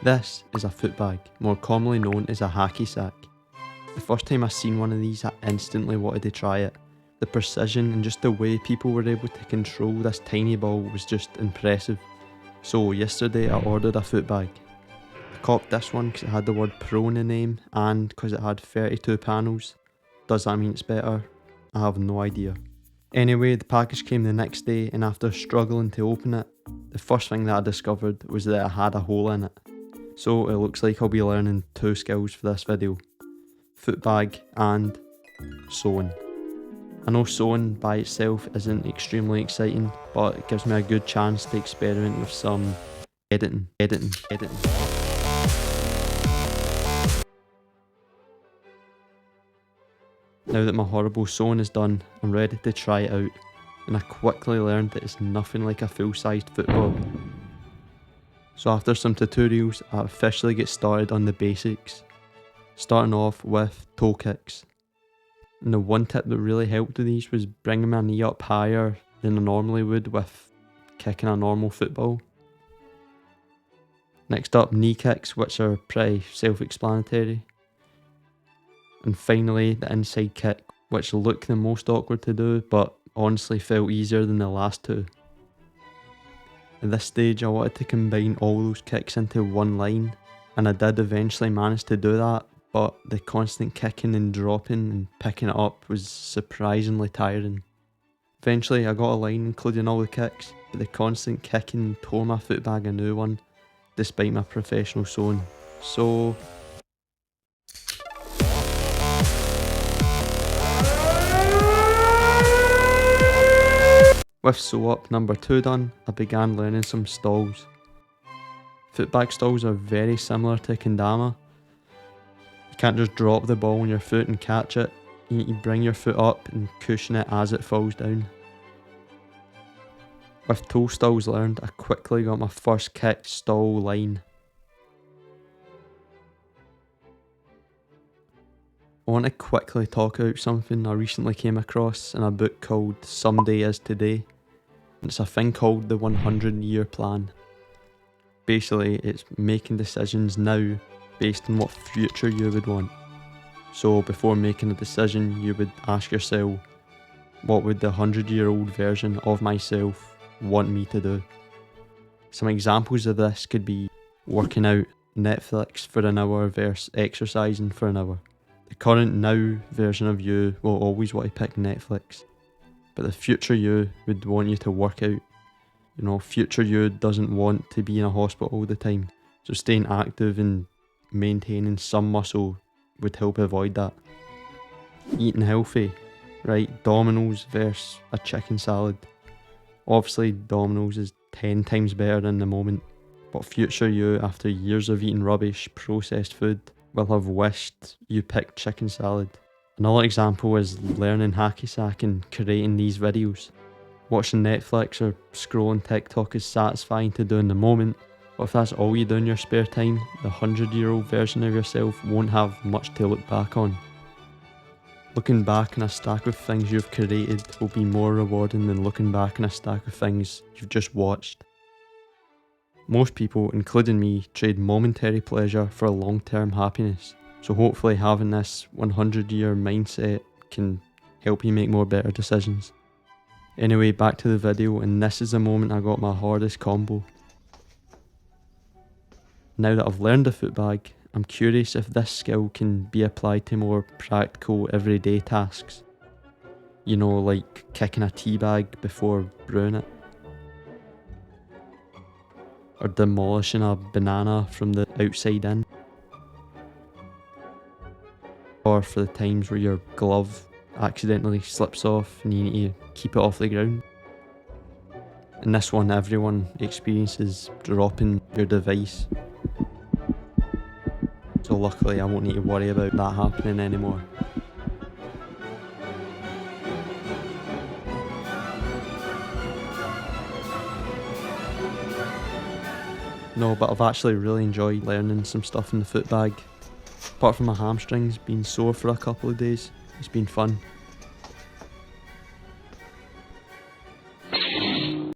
This is a footbag, more commonly known as a hacky sack. The first time I seen one of these, I instantly wanted to try it. The precision and just the way people were able to control this tiny ball was just impressive. So yesterday I ordered a footbag. I copped this one because it had the word Pro in the name and because it had 32 panels. Does that mean it's better? I have no idea. Anyway, the package came the next day, and after struggling to open it, the first thing that I discovered was that it had a hole in it. So it looks like I'll be learning two skills for this video: footbag and sewing. I know sewing by itself isn't extremely exciting, but it gives me a good chance to experiment with some editing. Now that my horrible sewing is done, I'm ready to try it out, and I quickly learned that it's nothing like a full-sized football. So after some tutorials, I officially get started on the basics, starting off with toe kicks. And the one tip that really helped with these was bringing my knee up higher than I normally would with kicking a normal football. Next up, knee kicks, which are pretty self-explanatory. And finally, the inside kick, which looked the most awkward to do, but honestly felt easier than the last two. At this stage, I wanted to combine all those kicks into one line, and I did eventually manage to do that, but the constant kicking and dropping and picking it up was surprisingly tiring. Eventually, I got a line including all the kicks, but the constant kicking tore my footbag a new one, despite my professional sewing. So with sew up number 2 done, I began learning some stalls. Footbag stalls are very similar to kendama. You can't just drop the ball on your foot and catch it. You need to bring your foot up and cushion it as it falls down. With toe stalls learned, I quickly got my first kick stall line. I want to quickly talk about something I recently came across in a book called Someday Is Today. It's a thing called the 100-year plan. Basically, it's making decisions now based on what future you would want. So before making a decision, you would ask yourself, what would the 100-year-old version of myself want me to do? Some examples of this could be working out, Netflix for an hour versus exercising for an hour. The current now version of you will always want to pick Netflix, but the future you would want you to work out. You know, future you doesn't want to be in a hospital all the time, so staying active and maintaining some muscle would help avoid that. Eating healthy, right? Domino's versus a chicken salad. Obviously Domino's is 10 times better in the moment, but future you, after years of eating rubbish, processed food, will have wished you picked chicken salad. Another example is learning hacky sack and creating these videos. Watching Netflix or scrolling TikTok is satisfying to do in the moment, but if that's all you do in your spare time, the 100-year-old version of yourself won't have much to look back on. Looking back on a stack of things you've created will be more rewarding than looking back on a stack of things you've just watched. Most people, including me, trade momentary pleasure for long-term happiness, so hopefully having this 100-year mindset can help you make more better decisions. Anyway, back to the video, and this is the moment I got my hardest combo. Now that I've learned the footbag, I'm curious if this skill can be applied to more practical everyday tasks. You know, like kicking a tea bag before brewing it, or demolishing a banana from the outside in, or for the times where your glove accidentally slips off and you need to keep it off the ground. In this one, everyone experiences dropping your device, so luckily I won't need to worry about that happening anymore. No, but I've actually really enjoyed learning some stuff in the footbag. Apart from my hamstrings being sore for a couple of days, it's been fun.